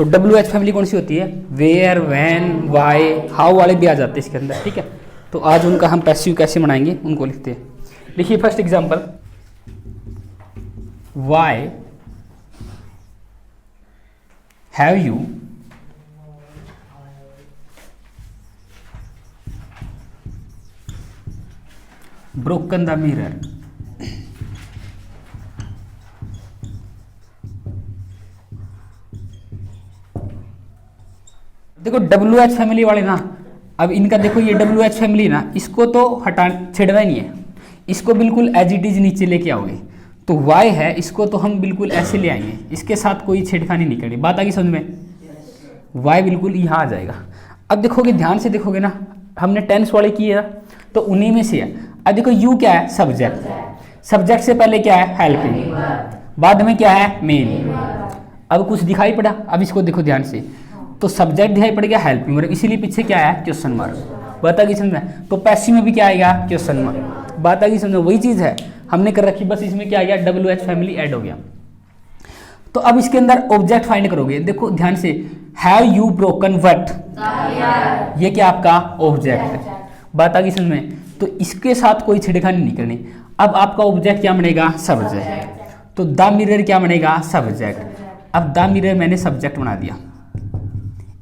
तो WH family कौन सी होती है? वेयर, व्हेन, वाई, हाउ वाले भी आ जाते हैं इसके अंदर, ठीक है। तो आज उनका हम पैसिव कैसे बनाएंगे उनको लिखते हैं। देखिए first example, why have you broken the mirror. देखो WH फैमिली वाले ना, अब इनका देखो ये WH फैमिली ना, इसको तो हटा छेड़ना ही नहीं है, इसको बिल्कुल एज इट इज नीचे लेके आओगे। तो Y है, इसको तो हम बिल्कुल ऐसे ले आएंगे, इसके साथ कोई छेड़खानी नहीं करनी। बात आ गई समझ में? Y बिल्कुल यहाँ आ जाएगा। अब देखोगे, ध्यान से देखोगे ना, हमने टेंस वाले किए ना, तो उन्हीं में से है। अब देखो U क्या है? सब्जेक्ट। सब्जेक्ट से पहले क्या है? हेल्पिंग। बाद में क्या है? मेन। अब कुछ दिखाई पड़ा? अब इसको देखो ध्यान से, तो सब्जेक्ट दिखाई पड़ गया हेल्पिंग, और इसीलिए पीछे क्या है? Question mark. बात आ गई समझ में? तो पैसिव में भी क्या आएगा? Question mark. बात आ गई समझ में? वही चीज है हमने कर रखी, बस इसमें क्या आ गया? WH फैमिली ऐड हो गया। तो अब इसके अंदर ऑब्जेक्ट फाइंड करोगे। देखो ध्यान से, हैव यू ब्रोकन व्हाट, ये क्या आपका ऑब्जेक्ट है। बात आ गई समझ में? तो इसके साथ कोई छेड़खानी नहीं करनी। अब आपका ऑब्जेक्ट क्या बनेगा? सब्जेक्ट। तो द मिरर क्या बनेगा? सब्जेक्ट। अब द मिरर मैंने सब्जेक्ट बना दिया।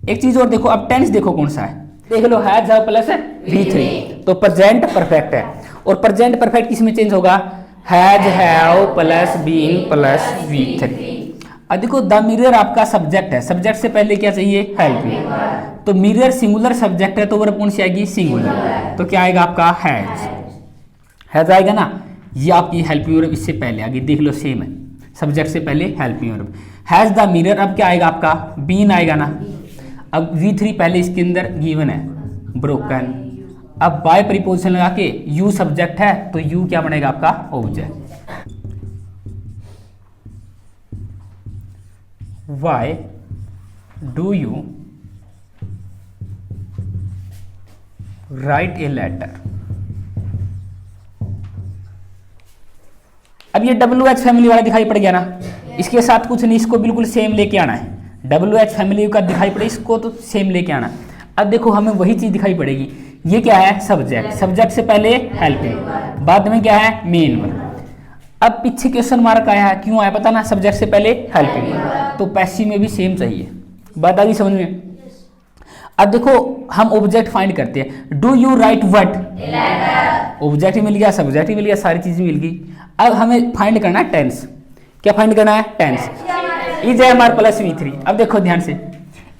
एक चीज और देखो, अब टेंस देखो कौन सा है, देख लो, हैज हैव प्लस V3, तो प्रेजेंट परफेक्ट है। और प्रेजेंट परफेक्ट किस में चेंज होगा? Has have plus been plus V3। अब देखो, द मिरर आपका सब्जेक्ट है, सब्जेक्ट से पहले क्या चाहिए? हेल्पिंग। तो मिरर सिंगुलर सब्जेक्ट है, तो वर्ब कौन सी आएगी? सिंगुलर। तो क्या आएगा आपका? हैज आएगा ना। ये आपकी हेल्पिंग वर्ब इससे पहले आ गई, देख लो सेम है, सब्जेक्ट से पहले helping verb. Has the mirror, अब क्या आएगा आपका? बीन आएगा ना। अब V3 पहले इसके अंदर गिवन है, ब्रोकन। अब बाय प्रीपोजिशन लगा के, यू सब्जेक्ट है, तो यू क्या बनेगा आपका? Object. Why do you write a letter. अब ये WH फैमिली वाला दिखाई पड़ गया ना, इसके साथ कुछ नहीं, इसको बिल्कुल सेम लेके आना है। WH फैमिली का दिखाई पड़े, इसको तो सेम लेके आना। अब देखो, हमें वही चीज दिखाई पड़ेगी। ये क्या है? सब्जेक्ट। सब्जेक्ट से पहले हेल्पिंग, बाद में क्या है? Main verb. अब पीछे क्वेश्चन मार्क आया है, क्यों आया पता ना? सब्जेक्ट से पहले हेल्पिंग, तो पैसिव में भी सेम चाहिए। बात आ गई समझ में? अब देखो, हम ऑब्जेक्ट फाइंड करते हैं। Do you write what, object मिल गया, सब्जेक्ट मिल गया, सारी चीज मिल गई। अब हमें फाइंड करना है टेंस। क्या फाइंड करना है? Tense. Is am are plus V3। अब देखो ध्यान से,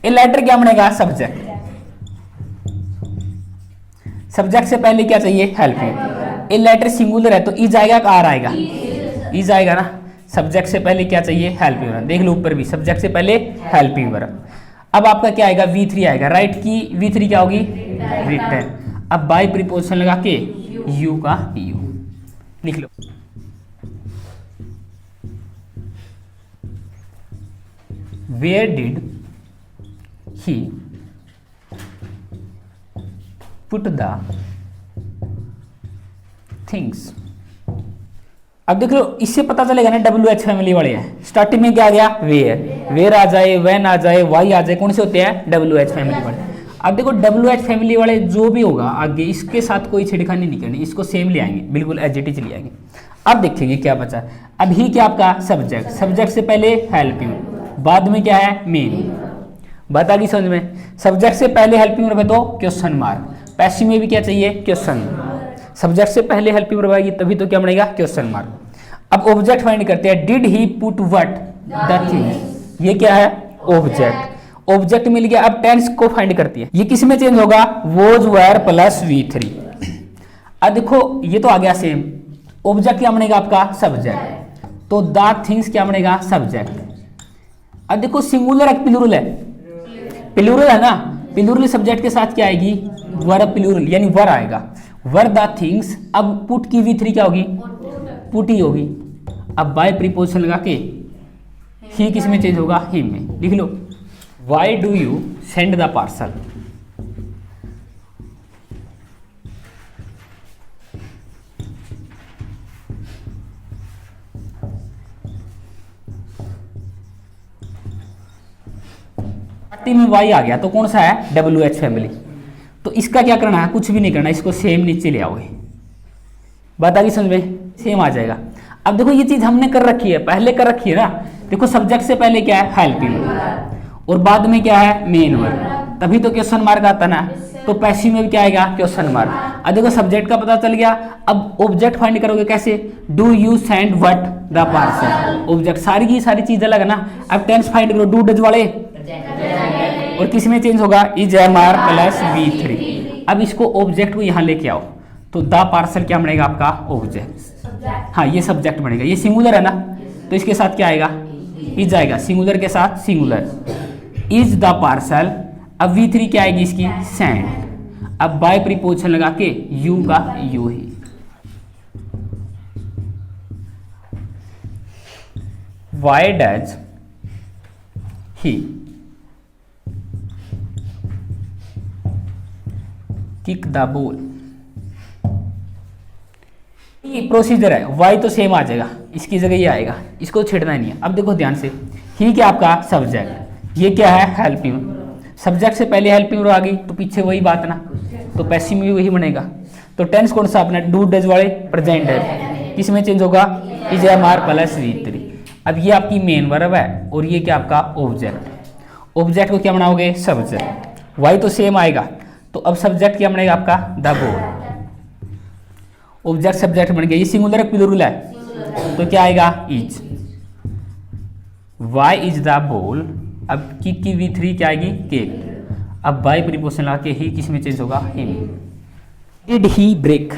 ए लेटर क्या बनेगा? सब्जेक्ट। सब्जेक्ट से पहले क्या चाहिए? हेल्पिंग। ए लेटर सिंगुलर है, तो इज आएगा का आर आएगा? इज आएगा ना। सब्जेक्ट से पहले क्या चाहिए? Helping verb. देख लो ऊपर भी, सब्जेक्ट से पहले हेल्पिंग वर्ब। अब आपका क्या आएगा? V3 आएगा। राइट की V3 क्या होगी? रिटर्न। अब बाय प्रीपोजिशन लगा के यू का यू लिख लो। Where did he put the things? अब देख लो, इससे पता चलेगा ना WH फैमिली वाले हैं। स्टार्टिंग में क्या आ गया? वेयर आ जाए, व्हेन आ जाए, वाई आ जाए, कौन से होते हैं? WH फैमिली वाले। अब देखो, WH फैमिली वाले जो भी होगा आगे, इसके साथ कोई छेड़खानी नहीं करनी, इसको सेम ले आएंगे, बिल्कुल एज इट इज ले आएंगे। अब देखेंगे क्या बचा। अब ही क्या आपका? सब्जेक्ट। सब्जेक्ट से पहले हेल्पिंग, बाद में क्या है? मेन। बात आ गई समझ में? सब्जेक्ट से पहले हेल्पिंग वर्ब है तो क्वेश्चन मार्क। पैसिव में भी क्या चाहिए? क्वेश्चन। सब्जेक्ट से पहले हेल्पिंग वर्ब आएगी, तभी तो क्या बनेगा? Question mark. अब ऑब्जेक्ट फाइंड करते हैं। Did he put what the things, ये क्या है? ऑब्जेक्ट। ऑब्जेक्ट मिल गया। अब टेंस को फाइंड करती है, ये किस में चेंज होगा? Was, were plus V3। अब देखो, ये तो आ गया सेम। ऑब्जेक्ट क्या बनेगा आपका? सब्जेक्ट। तो द थिंग्स क्या बनेगा? सब्जेक्ट। अब देखो, सिंगुलर है प्लूरल है? प्लूरल है ना। प्लूरल सब्जेक्ट के साथ क्या आएगी? वर्ब प्लूरल, यानी वर आएगा। Were the things. अब पुट की V3 क्या होगी? पुट ही होगी। अब बाय प्रीपोजिशन लगा के ही किस में चेंज होगा? हिम में। लिख लो, why do you send the parcel. Party में वाई आ गया तो कौन सा है, डब्ल्यू एच फैमिली। तो इसका क्या करना है, कुछ भी नहीं करना, इसको सेम नीचे ले आओगे। बात आ गई समझ में, सेम आ जाएगा। अब देखो ये चीज हमने कर रखी है, पहले कर रखी है ना। देखो सब्जेक्ट से पहले क्या है, हेल्पिंग वर्ब, और बाद में क्या है, मेन वर्ब, तभी तो क्वेश्चन मार्क आता ना। तो पैसिव में भी क्या आएगा, क्वेश्चन मार्क। अब देखो सब्जेक्ट का पता चल गया, अब ऑब्जेक्ट फाइंड करोगे कैसे, do you send what the parcel. Object सारी की सारी चीज अलग है ना। अब टेंस फाइंड करो, डू डज वाले, और किस में चेंज होगा, is M R plus V3। अब इसको ऑब्जेक्ट को यहाँ लेके आओ, तो द पार्सल क्या बनेगा आपका, ऑब्जेक्ट। हाँ ये सब्जेक्ट बनेगा, ये सिंगुलर है ना, तो इसके साथ क्या आएगा, इज आएगा, सिंगुलर के साथ सिंगुलर, इज द पार्सल। अब V3 क्या आएगी इसकी, सेंड। अब बाय प्रीपोजिशन लगा के यू का you he, why does he kick the ball. ये प्रोसीजर है, वाई तो सेम आ जाएगा, इसकी जगह ये आएगा, इसको छेड़ना नहीं है। अब देखो ध्यान से, ही क्या आपका सब्जेक्ट, ये क्या है, हेल्पिंग। सब्जेक्ट से पहले हेल्पिंग वर्ब आ गई तो पीछे वही बात ना, तो पैसिव में भी वही बनेगा। तो टेंस कौन सा अपना, डू डज वाले प्रेजेंट है, किसमें चेंज होगा, is M R plus V3। अब ये आपकी मेन वर्ब है और ये क्या आपका ऑब्जेक्ट। ऑब्जेक्ट को क्या बनाओगे, सब्जेक्ट। वाई तो सेम आएगा, तो अब सब्जेक्ट क्या बनेगा आपका, द बॉल। ऑब्जेक्ट सब्जेक्ट बन गया, ये सिंगुलर प्लूरल है, तो क्या आएगा, is. Why is the ball. अब किक की V3 क्या आएगी, केक। अब बाय प्रीपोजिशन लगा के ही किस में चेंज होगा, him. Did he break,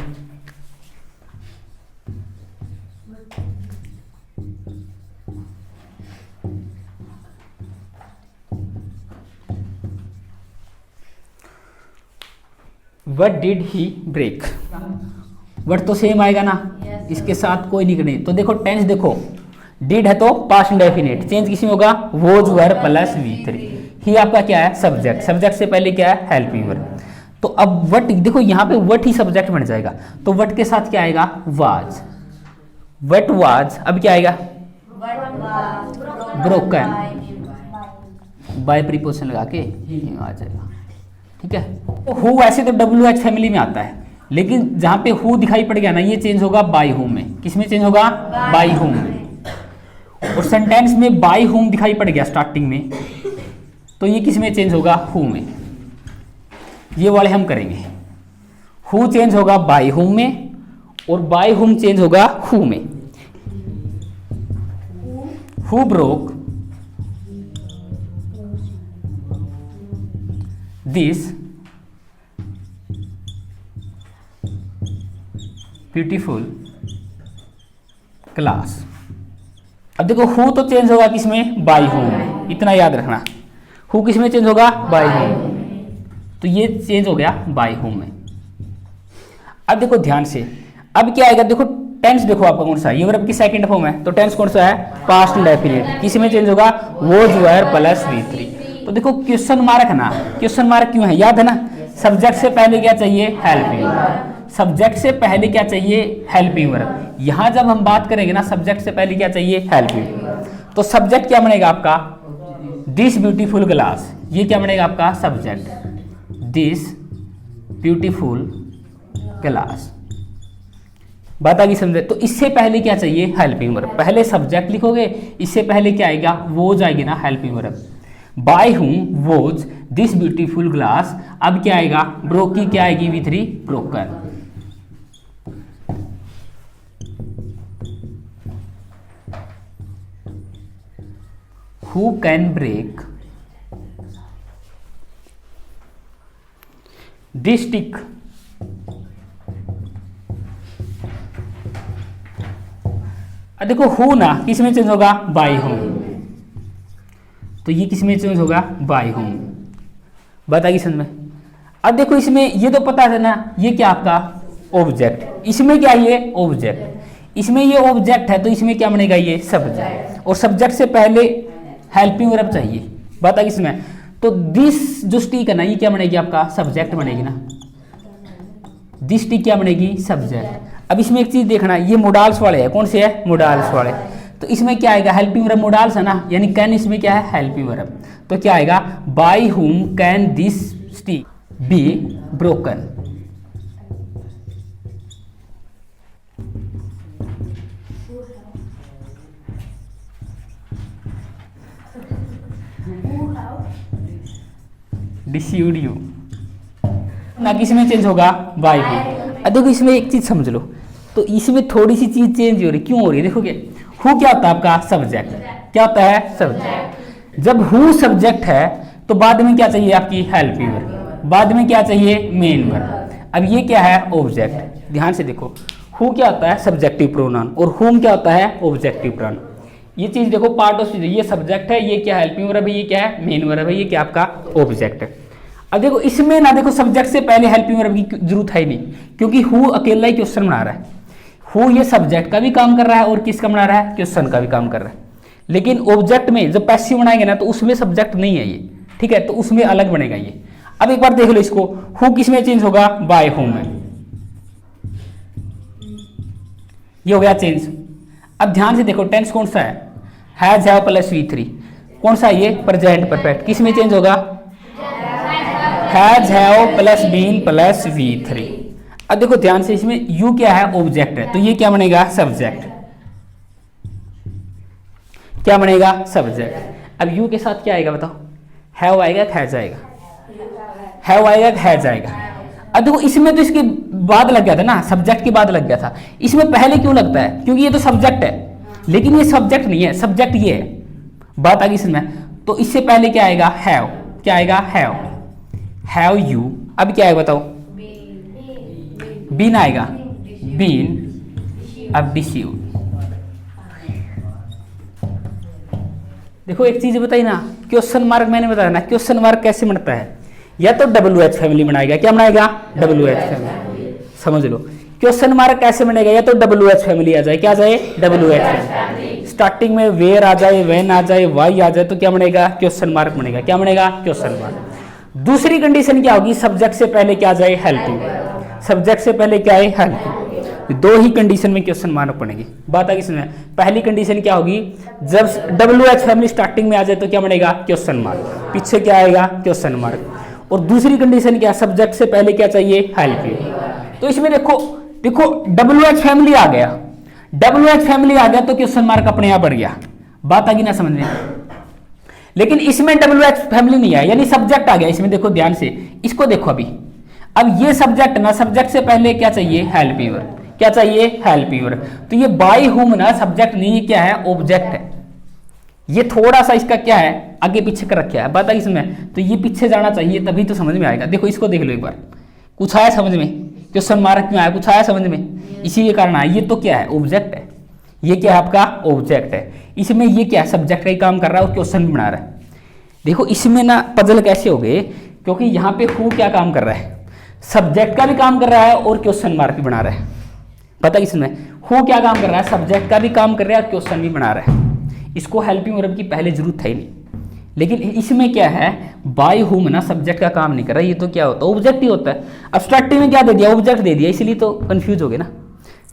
what did he break. Word तो सेम आएगा ना, इसके साथ कोई नहीं करनी। तो देखो टेंस देखो, डिड है तो पास्ट इंडेफिनिट, चेंज किसी में होगा, वोज वर प्लस V3। ही आपका क्या है, सब्जेक्ट। सब्जेक्ट से पहले क्या है, हेल्पिंग वर्ब। तो अब वट देखो यहाँ पे वट ही सब्जेक्ट बन जाएगा, तो वट के साथ क्या आएगा, वाज। वट वाज, अब क्या आएगा, ब्रोकन। बाय प्रीपोजिशन लगा के आ जाएगा, ठीक है। तो हु वैसे तो WH फैमिली में आता है, लेकिन जहां पे हु दिखाई पड़ गया ना, ये चेंज होगा बाय हुम में। किसमें चेंज होगा, बाय हुम में। और सेंटेंस में बाय हुम दिखाई पड़ गया स्टार्टिंग में, तो ये किसमें चेंज होगा, हु में। ये वाले हम करेंगे, हु चेंज होगा बाय हुम में, और बाय हुम चेंज होगा हु में। Who broke this beautiful class. अब देखो हु तो चेंज होगा किसमें, बाय हुम, इतना याद रखना। हु किसमें चेंज होगा, बाय हुम, तो ये चेंज हो गया बाय हुम में। अब देखो ध्यान से, अब क्या आएगा, देखो टेंस देखो आपका कौन सा है, ये वर्ब की सेकंड फॉर्म है, तो टेंस कौन सा है, पास्ट इंडेफिनिट। किसमें चेंज होगा, वोज वर प्लस V3। तो देखो क्वेश्चन मार्क है ना, क्वेश्चन मार्क क्यों है, याद है ना, सब्जेक्ट से पहले क्या चाहिए, हेल्पिंग वर्ब। सब्जेक्ट से पहले क्या चाहिए, हेल्पिंग वर्ब। यहां जब हम बात करेंगे ना, सब्जेक्ट से पहले क्या चाहिए, हेल्पिंग। तो सब्जेक्ट क्या बनेगा आपका, दिस ब्यूटीफुल ग्लास। ये क्या बनेगा आपका सब्जेक्ट, दिस ब्यूटीफुल क्लास। बात आ गई समझे। तो इससे पहले क्या चाहिए, हेल्पिंग वर्ब। पहले सब्जेक्ट लिखोगे, इससे पहले क्या आएगा, वो जाएगी ना helping verb. By whom was this beautiful glass. अब क्या आएगा, ब्रोक की क्या आएगी, V3 broken. Who can break this stick? अब देखो हु ना किसमें चेंज होगा, बाय हुम, तो ये किसमें चेंज होगा, बाय हुम। बताइए समझ में। अब देखो इसमें ये तो पता है ना, ये क्या आपका ऑब्जेक्ट, इसमें क्या ये ऑब्जेक्ट, इसमें ये ऑब्जेक्ट है, तो इसमें क्या बनेगा, ये सब्जेक्ट। और सब्जेक्ट से पहले हेल्पिंग वर्ब चाहिए। बात आ गई इसमें। तो दिस जो स्टिक है ना, ये क्या बनेगी आपका सब्जेक्ट बनेगी ना, दिस स्टिक क्या बनेगी, सब्जेक्ट। अब इसमें एक चीज देखना, ये मोडाल्स वाले है, कौन से है, मोडाल्स वाले। तो इसमें क्या आएगा, हेल्पिंग वर्ब मोडाल्स है ना, यानी कैन इसमें क्या है, हेल्पिंग वर्ब। तो क्या आएगा, by whom can this stick be broken. Deceived you ना, किस में चेंज होगा, बाय हु। अब देखो इसमें एक चीज समझ लो, तो इसमें थोड़ी सी चीज चेंज हो रही, क्यों हो रही है, देखोगे हु क्या होता है आपका, सब्जेक्ट। क्या होता है, सब्जेक्ट। जब हु सब्जेक्ट है तो बाद में क्या चाहिए आपकी, हेल्पिंग वर्ब, बाद में क्या चाहिए, मेन वर्ब। अब ये क्या है, ऑब्जेक्ट। ध्यान से देखो, हु क्या होता है, सब्जेक्टिव प्रोनाउन, और हुम क्या होता है, ऑब्जेक्टिव प्रोनाउन। ये चीज देखो पार्ट ऑफ चीज, ये सब्जेक्ट है, ये क्या हेल्पिंग वर्ब है, ये क्या है, मेन वर्ब है, ये क्या आपका ऑब्जेक्ट है। अब देखो इसमें ना, देखो सब्जेक्ट से पहले हेल्पिंग वर्ब की जरूरत है ही नहीं, क्योंकि हु अकेला ही क्वेश्चन बना रहा है। हु ये सब्जेक्ट का भी काम कर रहा है और किसका बना रहा है, क्वेश्चन का भी काम कर रहा है। लेकिन ऑब्जेक्ट में जब पैसिव बनाएंगे ना, तो उसमें सब्जेक्ट नहीं है ये, ठीक है, तो उसमें अलग बनेगा ये। अब एक बार देख लो इसको, हु किस में चेंज होगा, बाय हुम में, ये हो गया चेंज। अब ध्यान से देखो टेंस कौन सा है, हैज हैव प्लस V3, कौन सा ये, प्रेजेंट परफेक्ट, किस में चेंज होगा, has have plus been plus V3। अब देखो ध्यान से, इसमें यू क्या है, ऑब्जेक्ट है, तो ये क्या बनेगा, सब्जेक्ट। क्या बनेगा, सब्जेक्ट। अब यू के साथ क्या आएगा बताओ, हैव आएगा, हैज आएगा, हैव आएगा, हैज आएगा। अब देखो इसमें तो इसके बाद लग गया था ना, सब्जेक्ट के बाद लग गया था, इसमें पहले क्यों लगता है, क्योंकि ये तो सब्जेक्ट है, लेकिन ये सब्जेक्ट नहीं है, सब्जेक्ट ये है। बात आ गई इसमें, तो इससे पहले क्या आएगा, हैव, क्या आएगा, हैव, हैव यू। अब क्या है बताओ, बीन आएगा, बीन। अब डिसीव्ड। देखो एक चीज बताई ना, क्वेश्चन मार्क मैंने बताया ना, क्वेश्चन मार्क कैसे बनता है, या तो WH फैमिली बनाएगा, क्या बनाएगा, WH फैमिली, समझ लो। क्वेश्चन मार्क कैसे बनेगा, या तो WH फैमिली आ जाए, क्या आ जाए, WH फैमिली। स्टार्टिंग में वेयर आ जाए, व्हेन आ जाए, वाई आ जाए, तो क्या बनेगा, क्वेश्चन मार्क बनेगा, क्या बनेगा, क्वेश्चन मार्क। दूसरी कंडीशन क्या होगी, सब्जेक्ट से पहले क्या आ जाए, हेल्पिंग, सब्जेक्ट से पहले क्या है, हेल्पिंग। दो ही कंडीशन में क्वेश्चन मार्क बनेगी। बात आ गई इसमें, पहली कंडीशन क्या होगी, जब WH फैमिली स्टार्टिंग में आ जाए तो क्या बनेगा, क्वेश्चन मार्क, पीछे क्या आएगा, क्वेश्चन मार्क। और दूसरी कंडीशन क्या, सब्जेक्ट से पहले क्या चाहिए, हेल्पिंग। तो इसमें देखो देखो WH फैमिली आ गया, WH फैमिली आ गया तो क्वेश्चन मार्क अपने आप बढ़ गया। बात आ गई ना समझ में। लेकिन इसमें WH फैमिली नहीं आया, यानी सब्जेक्ट आ गया इसमें। देखो ध्यान से, इसको देखो अभी, अब ये सब्जेक्ट ना, सब्जेक्ट से पहले क्या चाहिए, हेल्पिंग वर्ब, क्या चाहिए, हेल्पिंग वर्ब। तो ये बाय हुम ना सब्जेक्ट नहीं, क्या है, ऑब्जेक्ट है। ये थोड़ा सा इसका क्या है, आगे पीछे कर रखा है। बात आ गई इसमें, तो ये पीछे जाना चाहिए, तभी तो समझ में आएगा। देखो इसको देख लो एक बार, कुछ आया समझ में, क्वेश्चन मार्क क्यों आया, कुछ आया समझ में, इसी के कारण आया। ये तो क्या है, ऑब्जेक्ट है, ये क्या है आपका, ऑब्जेक्ट है। इसमें ये क्या है, सब्जेक्ट का ही काम कर रहा है और क्वेश्चन भी बना रहा है। देखो इसमें ना पजल कैसे हो गए, क्योंकि यहाँ पे हु क्या काम कर रहा है, सब्जेक्ट का भी काम कर रहा है और क्वेश्चन मार्क भी बना रहा है। पता है इसमें, हु क्या काम कर रहा है, सब्जेक्ट का भी काम कर रहा है और क्वेश्चन भी बना रहा है। इसको हेल्पिंग वर्ब की पहले जरूरत है ही नहीं। लेकिन इसमें क्या है, बाय हुम ना सब्जेक्ट का काम नहीं कर रहा, ये तो क्या होता है, ऑब्जेक्ट ही होता है। अब स्टार्टिंग में क्या दे दिया, ऑब्जेक्ट दे दिया, इसलिए तो कंफ्यूज हो गए ना।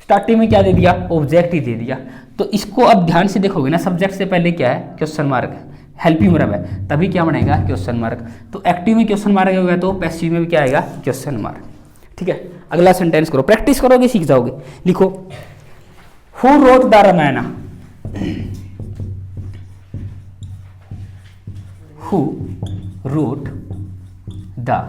स्टार्टिंग में क्या दे दिया, ऑब्जेक्ट ही दे दिया। तो इसको अब ध्यान से देखोगे ना, सब्जेक्ट से पहले क्या है, क्वेश्चन मार्क, हेल्पिंग वर्ब है, तभी क्या बनेगा, क्वेश्चन मार्क। तो एक्टिव में क्वेश्चन मार्क होगा, तो पैसिव में भी क्या आएगा, क्वेश्चन मार्क। ठीक है, अगला सेंटेंस करो, प्रैक्टिस करोगे सीख जाओगे। लिखो, who wrote the Ramayana, who wrote the,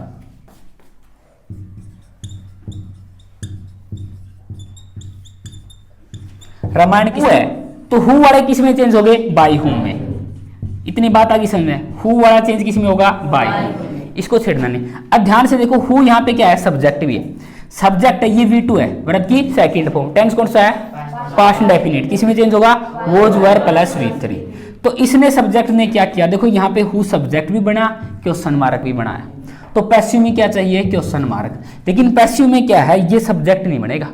Ramayana किस है, तो हु वाले किस में चेंज हो गए, बाय हुम में। इतनी बात आ गई समझ में, हु वाला चेंज किस में होगा, बाय। इसको छेड़ना नहीं। अब ध्यान से देखो, हु यहाँ पे क्या है, सब्जेक्ट भी है, सब्जेक्ट है, ये V2 है, वर्ब की सेकंड फॉर्म। टेंस कौन सा है, पास्ट इंडेफिनिट, किस में चेंज होगा, वॉज वर प्लस V3। तो इसने सब्जेक्ट ने क्या किया, देखो यहाँ पे हु सब्जेक्ट भी बना, क्वेश्चन मार्क भी बनाया। तो पैसिव में क्या चाहिए, क्वेश्चन मार्क। लेकिन पैसिव में क्या है, ये सब्जेक्ट नहीं बनेगा।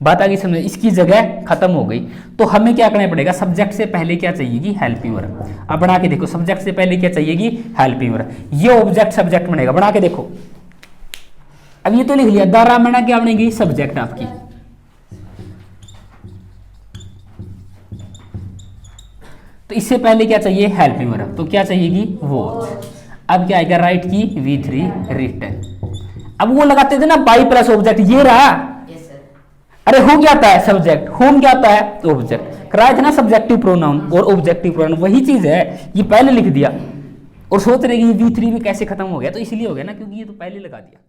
बात आ गई समझ, इसकी जगह खत्म हो गई। तो हमें क्या करना पड़ेगा, सब्जेक्ट से पहले क्या चाहिएगी, हेल्पिंग वर्ब। अब बना के देखो, सब्जेक्ट से पहले क्या चाहिएगी, हेल्पिंग वर्ब। ये ऑब्जेक्ट सब्जेक्ट बनेगा, बना के देखो। अब ये तो लिख लिया, द रामायण क्या बनेगी, सब्जेक्ट आपकी। तो इससे पहले क्या चाहिए, हेल्पिंग वर्ब, तो क्या चाहिएगी वॉच। अब क्या आएगा, राइट की V3 रिटन। अब वो लगाते थे ना बाई प्लस ऑब्जेक्ट, ये रहा, अरे हो क्या आता है सब्जेक्ट, होम क्या आता है ऑब्जेक्ट, कराए थे ना सब्जेक्टिव प्रोनाउन और ऑब्जेक्टिव प्रोनाउन, वही चीज है, ये पहले लिख दिया और सोच रहे कि V3 में कैसे खत्म हो गया, तो इसलिए हो गया ना क्योंकि ये तो पहले लगा दिया।